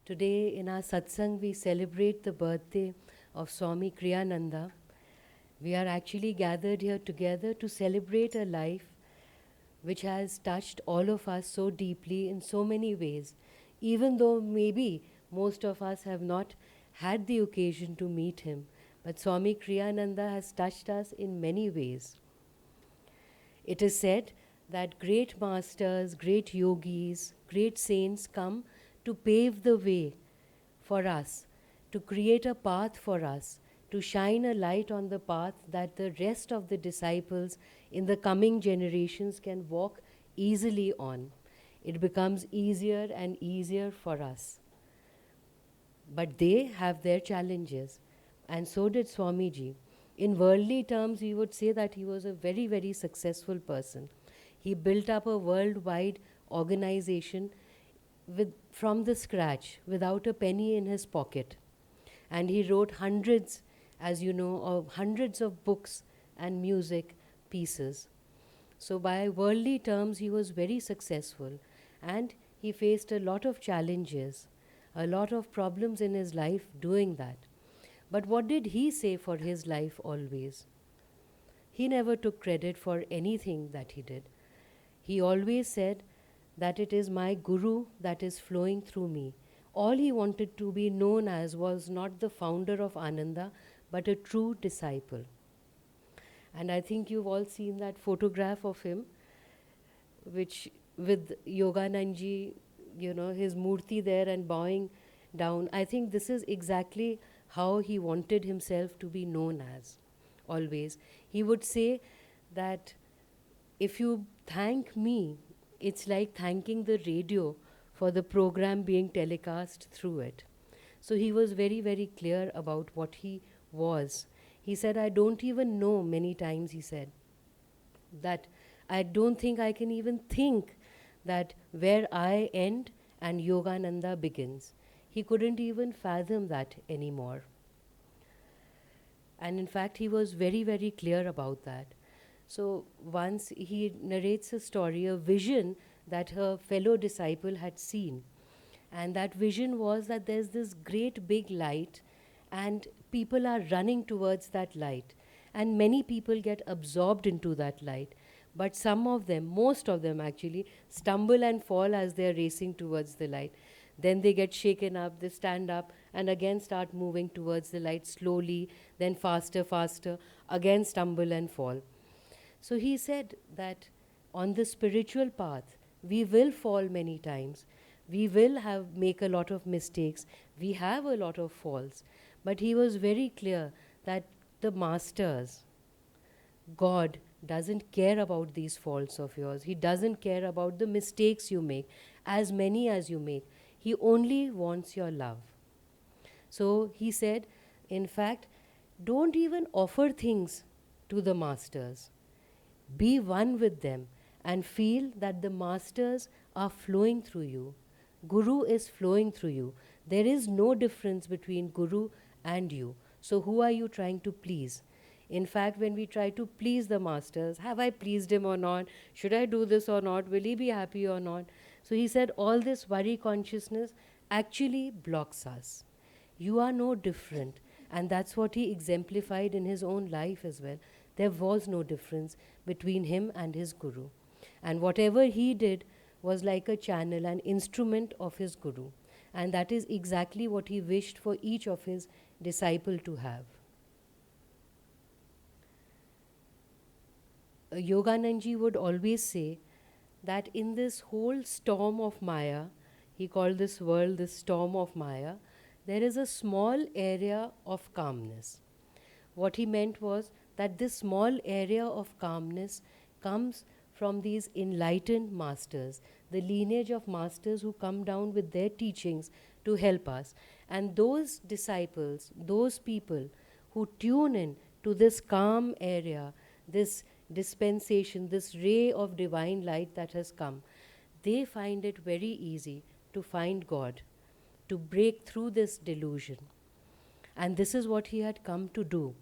Today in our Satsang we celebrate the birthday of Swami Kriyananda. We are actually gathered here together to celebrate a life which has touched all of us so deeply in so many ways, even though maybe most of us have not had the occasion to meet him. But Swami Kriyananda has touched us in many ways. It is said that great masters, great yogis, great saints come to pave the way for us, to create a path for us, to shine a light on the path that the rest of the disciples in the coming generations can walk easily on. It becomes easier and easier for us. But they have their challenges, and so did Swamiji. In worldly terms, we would say that he was a very, very successful person. He built up a worldwide organization from the scratch, without a penny in his pocket. And he wrote hundreds, as you know, of hundreds of books and music pieces. So by worldly terms, he was very successful. And he faced a lot of challenges, a lot of problems in his life doing that. But what did he say for his life always? He never took credit for anything that he did. He always said that it is my Guru that is flowing through me. All he wanted to be known as was not the founder of Ananda, but a true disciple. And I think you've all seen that photograph of him, which with Yogananji, his murti there and bowing down. I think this is exactly how he wanted himself to be known as, always. He would say that if you thank me, it's like thanking the radio for the program being telecast through it. So he was very, very clear about what he was. He said, I don't even know, many times he said, that I don't think I can even think that where I end and Yogananda begins. He couldn't even fathom that anymore. And in fact, he was very, very clear about that. So once he narrates a story, a vision that her fellow disciple had seen. And that vision was that there's this great big light and people are running towards that light. And many people get absorbed into that light. But some of them, most of them actually, stumble and fall as they're racing towards the light. Then they get shaken up, they stand up and again start moving towards the light slowly, then faster, faster, again stumble and fall. So he said that on the spiritual path, we will fall many times. We will make a lot of mistakes. We have a lot of falls. But he was very clear that the masters, God, doesn't care about these faults of yours. He doesn't care about the mistakes you make, as many as you make. He only wants your love. So he said, in fact, don't even offer things to the masters. Be one with them and feel that the masters are flowing through you. Guru is flowing through you. There is no difference between Guru and you. So who are you trying to please? In fact, when we try to please the masters, have I pleased him or not? Should I do this or not? Will he be happy or not? So he said all this worry consciousness actually blocks us. You are no different. And that's what he exemplified in his own life as well. There was no difference between him and his Guru. And whatever he did was like a channel, an instrument of his Guru. And that is exactly what he wished for each of his disciple to have. Yogananji would always say that in this whole storm of Maya, he called this world the storm of Maya, there is a small area of calmness. What he meant was that this small area of calmness comes from these enlightened masters, the lineage of masters who come down with their teachings to help us. And those disciples, those people who tune in to this calm area, this dispensation, this ray of divine light that has come, they find it very easy to find God, to break through this delusion. And this is what he had come to do.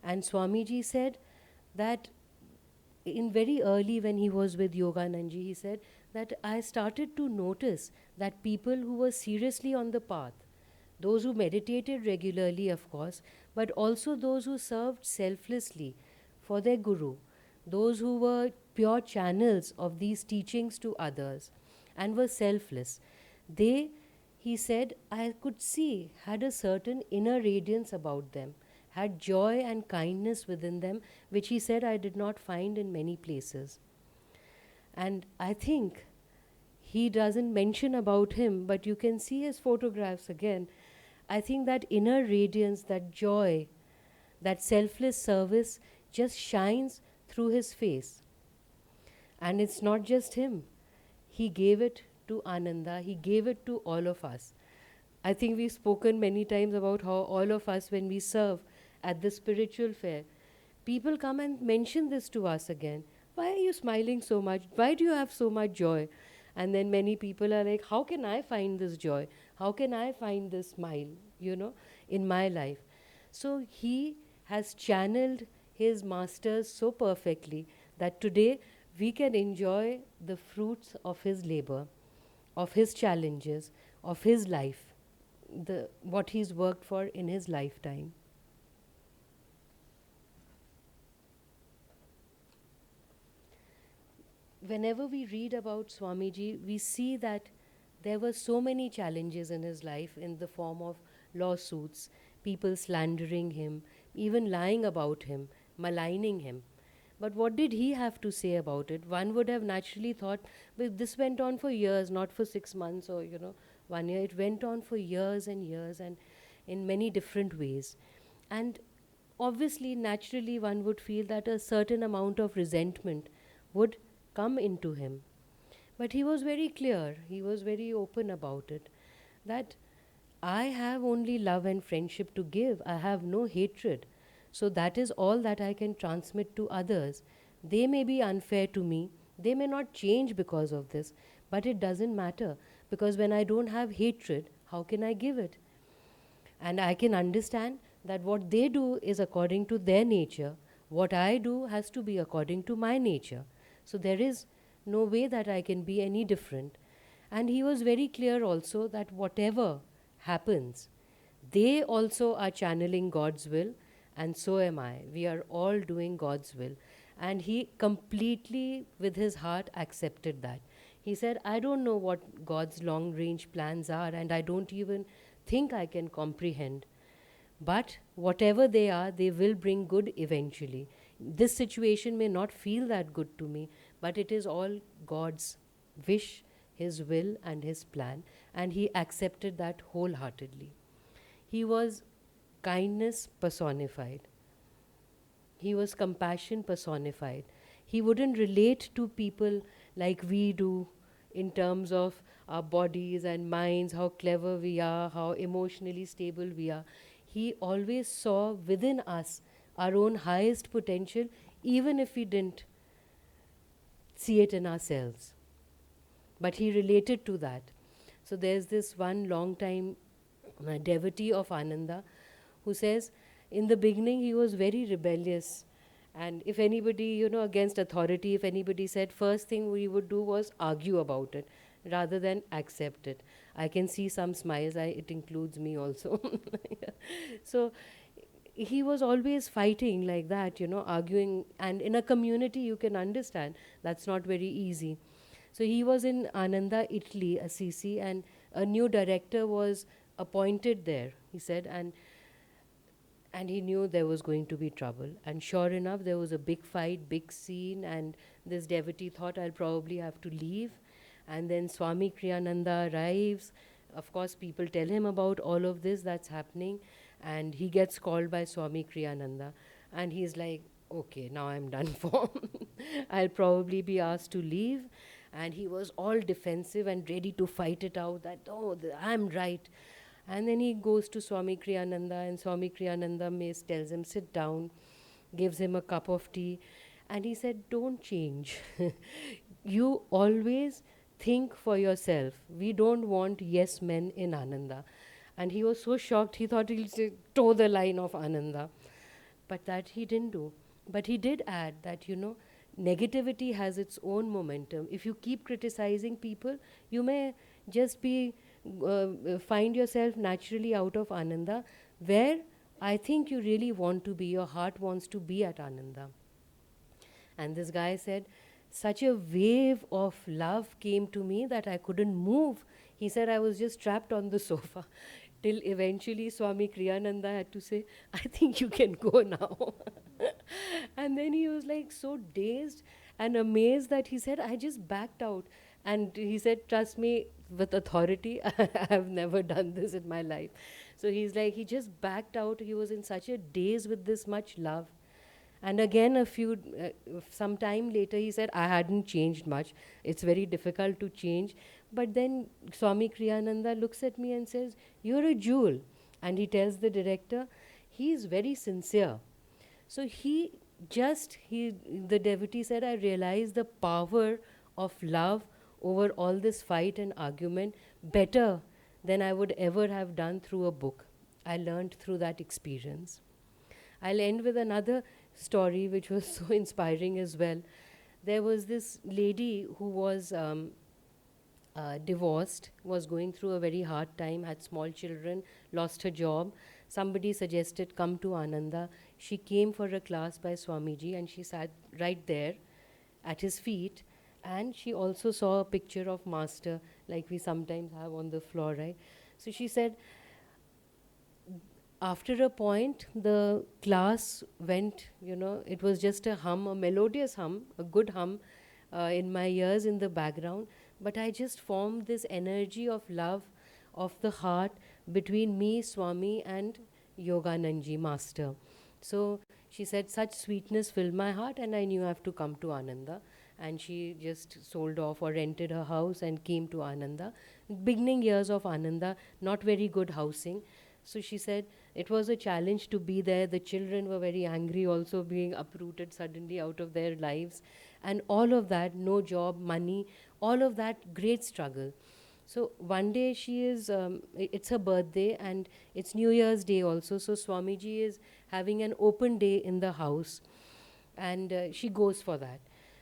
And Swamiji said that in very early when he was with Yogananji, he said that I started to notice that people who were seriously on the path, those who meditated regularly, of course, but also those who served selflessly for their guru, those who were pure channels of these teachings to others and were selfless, they, he said, I could see, had a certain inner radiance about them, had joy and kindness within them, which he said I did not find in many places. And I think he doesn't mention about him, but you can see his photographs again. I think that inner radiance, that joy, that selfless service just shines through his face. And it's not just him. He gave it to Ananda, he gave it to all of us. I think we've spoken many times about how all of us, when we serve at the spiritual fair, people come and mention this to us again. Why are you smiling so much? Why do you have so much joy? And then many people are like, how can I find this joy? How can I find this smile, in my life? So he has channeled his masters so perfectly that today we can enjoy the fruits of his labor, of his challenges, of his life, what he's worked for in his lifetime. Whenever we read about Swamiji, we see that there were so many challenges in his life in the form of lawsuits, people slandering him, even lying about him, maligning him. But what did he have to say about it? One would have naturally thought, but this went on for years, not for 6 months or, 1 year. It went on for years and years and in many different ways. And obviously, naturally, one would feel that a certain amount of resentment would come into him. But he was very clear, he was very open about it, that I have only love and friendship to give, I have no hatred. So that is all that I can transmit to others. They may be unfair to me, they may not change because of this, but it doesn't matter, because when I don't have hatred, how can I give it? And I can understand that what they do is according to their nature, what I do has to be according to my nature. So there is no way that I can be any different. And he was very clear also that whatever happens, they also are channeling God's will, and so am I. We are all doing God's will. And he completely, with his heart, accepted that. He said, I don't know what God's long range plans are, and I don't even think I can comprehend. But whatever they are, they will bring good eventually. This situation may not feel that good to me, but it is all God's wish, His will, and His plan. And he accepted that wholeheartedly. He was kindness personified. He was compassion personified. He wouldn't relate to people like we do in terms of our bodies and minds, how clever we are, how emotionally stable we are. He always saw within us our own highest potential, even if we didn't see it in ourselves. But he related to that. So there's this one long time devotee of Ananda who says, in the beginning he was very rebellious. And if anybody, against authority, if anybody said, first thing we would do was argue about it rather than accept it. I can see some smiles, it includes me also. So he was always fighting like that, arguing. And in a community, you can understand that's not very easy. So he was in Ananda, Italy, Assisi, and a new director was appointed there, he said, and he knew there was going to be trouble. And sure enough, there was a big fight, big scene, and this devotee thought, I'll probably have to leave. And then Swami Kriyananda arrives. Of course, people tell him about all of this that's happening, and he gets called by Swami Kriyananda. And he's like, okay, now I'm done for. I'll probably be asked to leave. And he was all defensive and ready to fight it out that, I'm right. And then he goes to Swami Kriyananda, and Swami Kriyananda tells him, sit down, gives him a cup of tea. And he said, don't change. You always think for yourself. We don't want yes men in Ananda. And he was so shocked, he thought he'll toe the line of Ananda. But that he didn't do. But he did add that, negativity has its own momentum. If you keep criticizing people, you may just be find yourself naturally out of Ananda, where I think you really want to be, your heart wants to be at Ananda. And this guy said, such a wave of love came to me that I couldn't move. He said, I was just trapped on the sofa till eventually Swami Kriyananda had to say, I think you can go now. And then he was like so dazed and amazed that he said, I just backed out. And he said, trust me, with authority, I have never done this in my life. So he's like, he just backed out. He was in such a daze with this much love. And again, some time later, he said, I hadn't changed much. It's very difficult to change. But then Swami Kriyananda looks at me and says, you're a jewel. And he tells the director, he is very sincere. So the devotee said, I realized the power of love over all this fight and argument better than I would ever have done through a book. I learned through that experience. I'll end with another story which was so inspiring as well. There was this lady who was divorced, was going through a very hard time, had small children, lost her job. Somebody suggested, come to Ananda. She came for a class by Swamiji and she sat right there at his feet. And she also saw a picture of Master, like we sometimes have on the floor, right? So she said, after a point, the class went, it was just a hum, a melodious hum, a good hum in my ears in the background. But I just formed this energy of love of the heart between me, Swami, and Yogananji, Master. So she said, such sweetness filled my heart, and I knew I have to come to Ananda. And she just sold off or rented her house and came to Ananda. Beginning years of Ananda, not very good housing. So she said it was a challenge to be there. The children were very angry, also being uprooted suddenly out of their lives. And all of that, no job, money, all of that, great struggle. So one day it's her birthday and it's New Year's Day also. So Swamiji is having an open day in the house and she goes for that.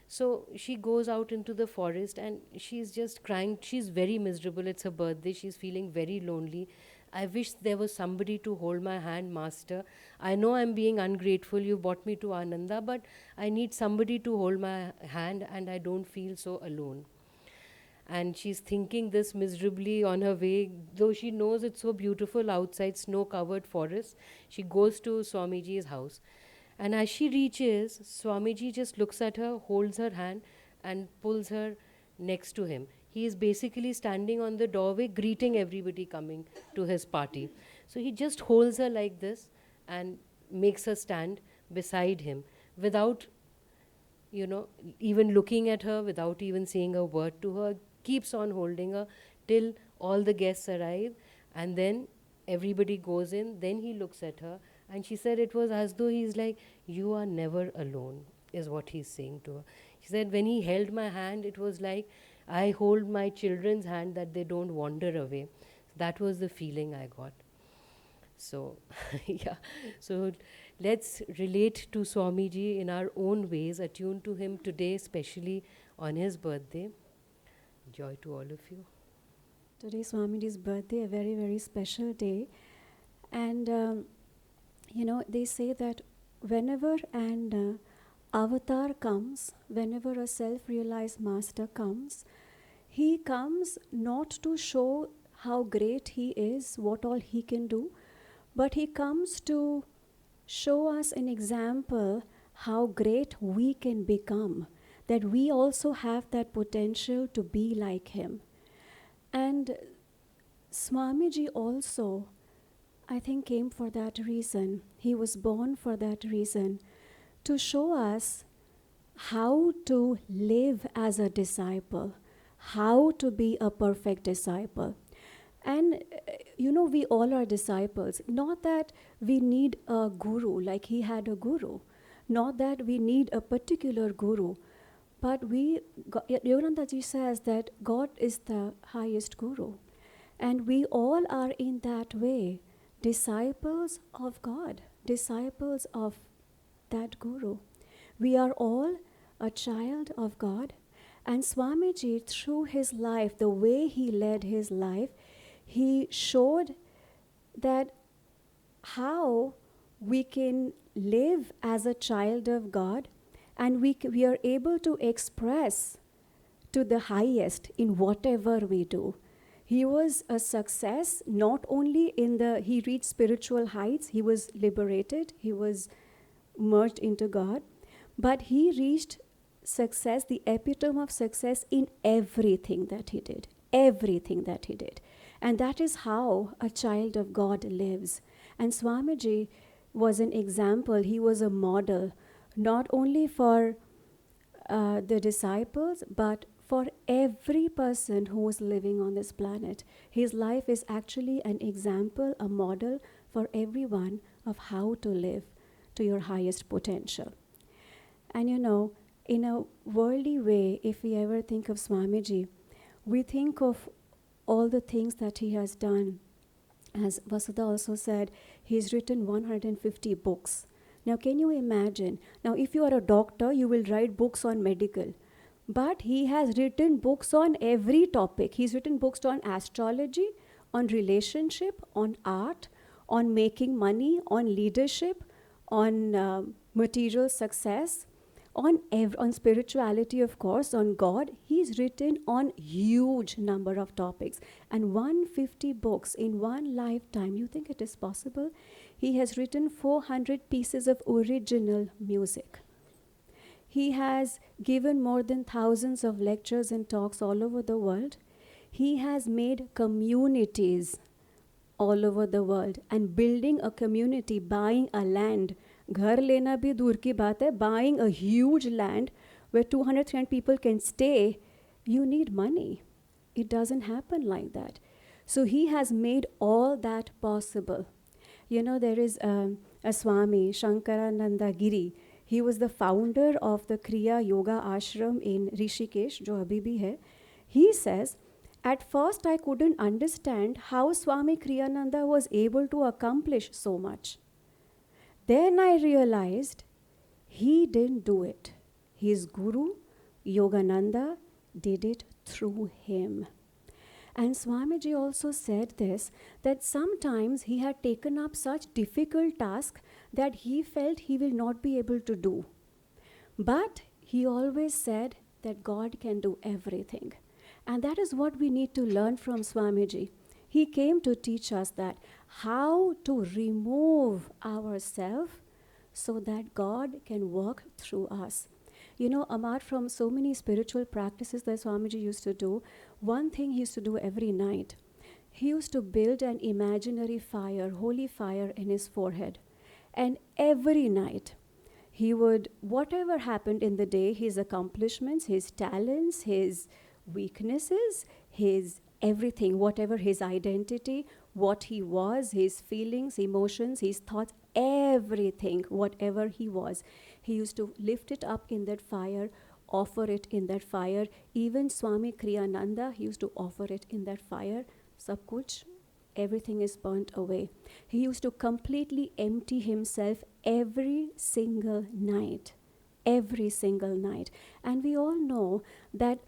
So she goes out into the forest and she's just crying. She's very miserable. It's her birthday. She's feeling very lonely. I wish there was somebody to hold my hand, Master. I know I'm being ungrateful. You brought me to Ananda, but I need somebody to hold my hand and I don't feel so alone. And she's thinking this miserably on her way, though she knows it's so beautiful outside, snow-covered forest. She goes to Swamiji's house. And as she reaches, Swamiji just looks at her, holds her hand, and pulls her next to him. He is basically standing on the doorway, greeting everybody coming to his party. So he just holds her like this and makes her stand beside him without, even looking at her, without even saying a word to her, keeps on holding her till all the guests arrive. And then everybody goes in. Then he looks at her. And she said it was as though he's like, you are never alone, is what he's saying to her. She said, when he held my hand, it was like I hold my children's hand that they don't wander away. That was the feeling I got. So, yeah. So, let's relate to Swamiji in our own ways, attune to him today, especially on his birthday. Joy to all of you. Today is Swamiji's birthday, a very, very special day. And they say that whenever an avatar comes, whenever a self-realized master comes, he comes not to show how great he is, what all he can do, but he comes to show us an example how great we can become, that we also have that potential to be like him. And Swamiji also, I think, came for that reason. He was born for that reason, to show us how to live as a disciple, how to be a perfect disciple. And we all are disciples. Not that we need a guru, like he had a guru. Not that we need a particular guru. But Yogananda ji says that God is the highest guru. And we all are in that way disciples of God, disciples of that guru. We are all a child of God. And Swamiji, through his life, the way he led his life, he showed that how we can live as a child of God, and we are able to express to the highest in whatever we do. He was a success not only he reached spiritual heights, he was liberated, he was merged into God, but he reached success, the epitome of success in everything that he did. Everything that he did. And that is how a child of God lives. And Swamiji was an example, he was a model, not only for the disciples, but for every person who is living on this planet. His life is actually an example, a model for everyone of how to live to your highest potential. And you know, in a worldly way, if we ever think of Swamiji, we think of all the things that he has done. As Vasudha also said, he's written 150 books. Now, can you imagine? Now, if you are a doctor, you will write books on medical. But he has written books on every topic. He's written books on astrology, on relationship, on art, on making money, on leadership, on material success, on spirituality, of course, on God. He's written on huge number of topics. And 150 books in one lifetime, you think it is possible? He has written 400 pieces of original music. He has given more than thousands of lectures and talks all over the world. He has made communities all over the world. And building a community, buying a land, घर लेना भी दूर की बात है, buying a huge land where 200 people can stay, you need money. It doesn't happen like that. So he has made all that possible. You know, there is a Swami, Shankarananda Giri. He was the founder of the Kriya Yoga ashram in Rishikesh, jo abhi bhi hai. He says, at first I couldn't understand how Swami Kriyananda was able to accomplish so much. Then I realized he didn't do it. His guru, Yogananda, did it through him. And Swamiji also said this, that sometimes he had taken up such difficult tasks that he felt he will not be able to do. But he always said that God can do everything. And that is what we need to learn from Swamiji. He came to teach us that how to remove ourselves so that God can work through us. You know, apart from so many spiritual practices that Swamiji used to do, one thing he used to do every night, he used to build an imaginary fire, holy fire in his forehead. And every night, he would, whatever happened in the day, his accomplishments, his talents, his weaknesses, his everything, whatever his identity, what he was, his feelings, emotions, his thoughts, everything, whatever he was, he used to lift it up in that fire, offer it in that fire. Even Swami Kriyananda, he used to offer it in that fire. Sab kuch, everything is burnt away. He used to completely empty himself every single night. Every single night. And we all know that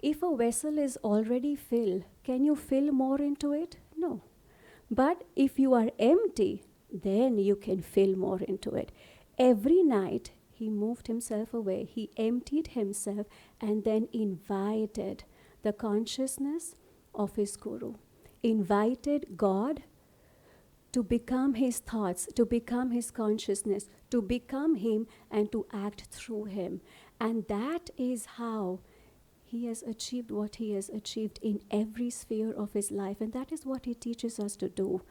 if a vessel is already filled, can you fill more into it? No. But if you are empty, then you can fill more into it. Every night, he moved himself away. He emptied himself and then invited the consciousness of his guru. Invited God to become his thoughts, to become his consciousness, to become him and to act through him. And that is how he has achieved what he has achieved in every sphere of his life. And that is what he teaches us to do.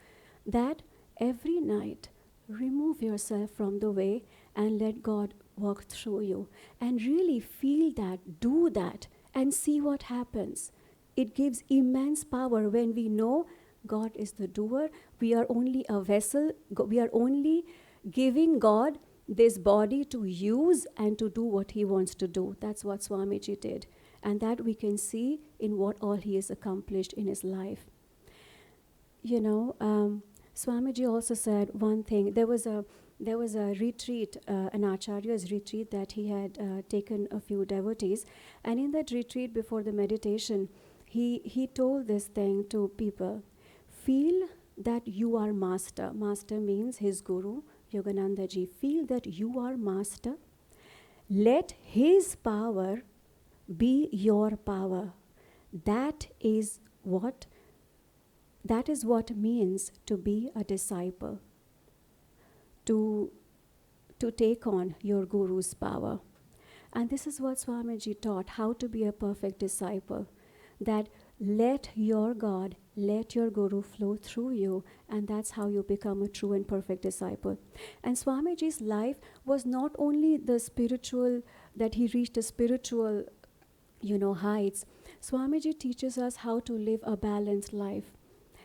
That every night, remove yourself from the way and let God work through you. And really feel that, do that, and see what happens. It gives immense power when we know God is the doer. We are only a vessel. We are only giving God this body to use and to do what he wants to do. That's what Swamiji did. And that we can see in what all he has accomplished in his life. You know, Swamiji also said one thing. There was a there was a retreat, an acharya's retreat that he had taken a few devotees. And in that retreat, before the meditation, he told this thing to people. Feel that you are master. Master means his guru, Yogananda ji. Feel that you are master. Let his power be your power. That is what means to be a disciple. To take on your guru's power. And this is what Swamiji taught, how to be a perfect disciple. That let your God, let your guru flow through you, and that's how you become a true and perfect disciple. And Swamiji's life was not only the spiritual, that he reached the spiritual, heights. Swamiji teaches us how to live a balanced life.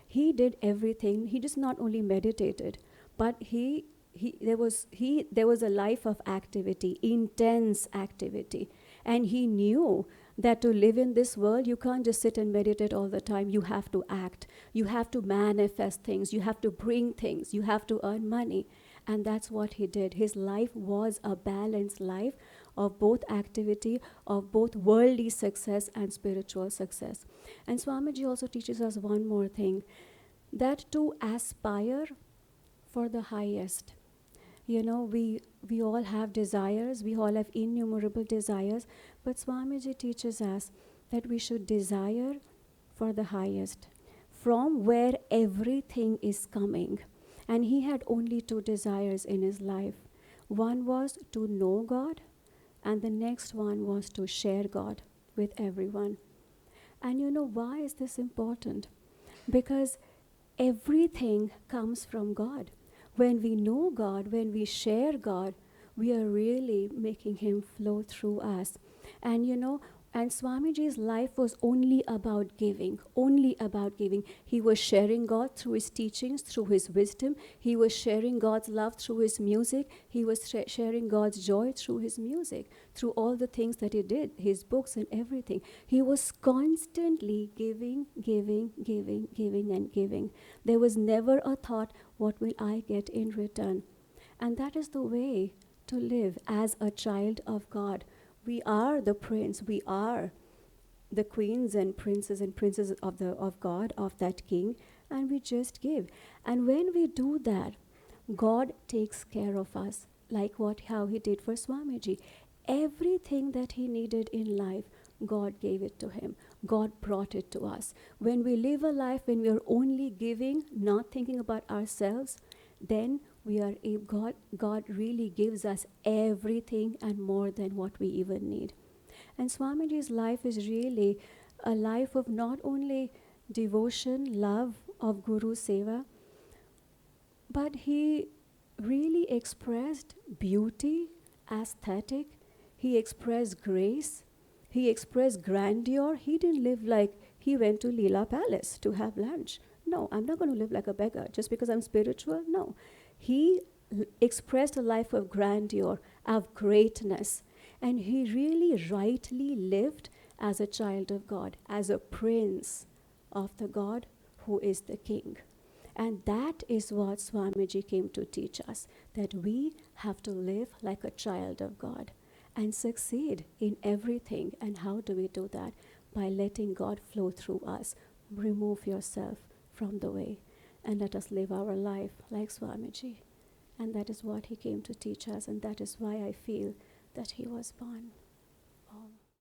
He did everything. He just not only meditated, but there was a life of activity, intense activity. And he knew that to live in this world, you can't just sit and meditate all the time. You have to act. You have to manifest things. You have to bring things. You have to earn money. And that's what he did. His life was a balanced life of both activity, of both worldly success and spiritual success. And Swamiji also teaches us one more thing, that to aspire for the highest. We all have desires, we all have innumerable desires, but Swamiji teaches us that we should desire for the highest, from where everything is coming. And he had only two desires in his life. One was to know God, and the next one was to share God with everyone. And why is this important? Because everything comes from God. When we know God, when we share God, we are really making him flow through us. And and Swamiji's life was only about giving, only about giving. He was sharing God through his teachings, through his wisdom. He was sharing God's love through his music. He was sharing God's joy through his music, through all the things that he did, his books and everything. He was constantly giving, giving, giving, giving and giving. There was never a thought, what will I get in return? And that is the way to live as a child of God. We are the prince, we are the queens and princes of God, of that king, and we just give. And when we do that, God takes care of us, like how he did for Swamiji. Everything that he needed in life, God gave it to him. God brought it to us. When we live a life when we are only giving, not thinking about ourselves, then God really gives us everything and more than what we even need. And Swamiji's life is really a life of not only devotion, love of Guru Seva, but he really expressed beauty, aesthetic. He expressed grace. He expressed grandeur. He didn't live like he went to Leela Palace to have lunch. No, I'm not going to live like a beggar just because I'm spiritual. No. He expressed a life of grandeur, of greatness. And he really rightly lived as a child of God, as a prince of the God who is the king. And that is what Swamiji came to teach us, that we have to live like a child of God and succeed in everything. And how do we do that? By letting God flow through us. Remove yourself from the way and let us live our life like Swamiji. And that is what he came to teach us, and that is why I feel that he was born.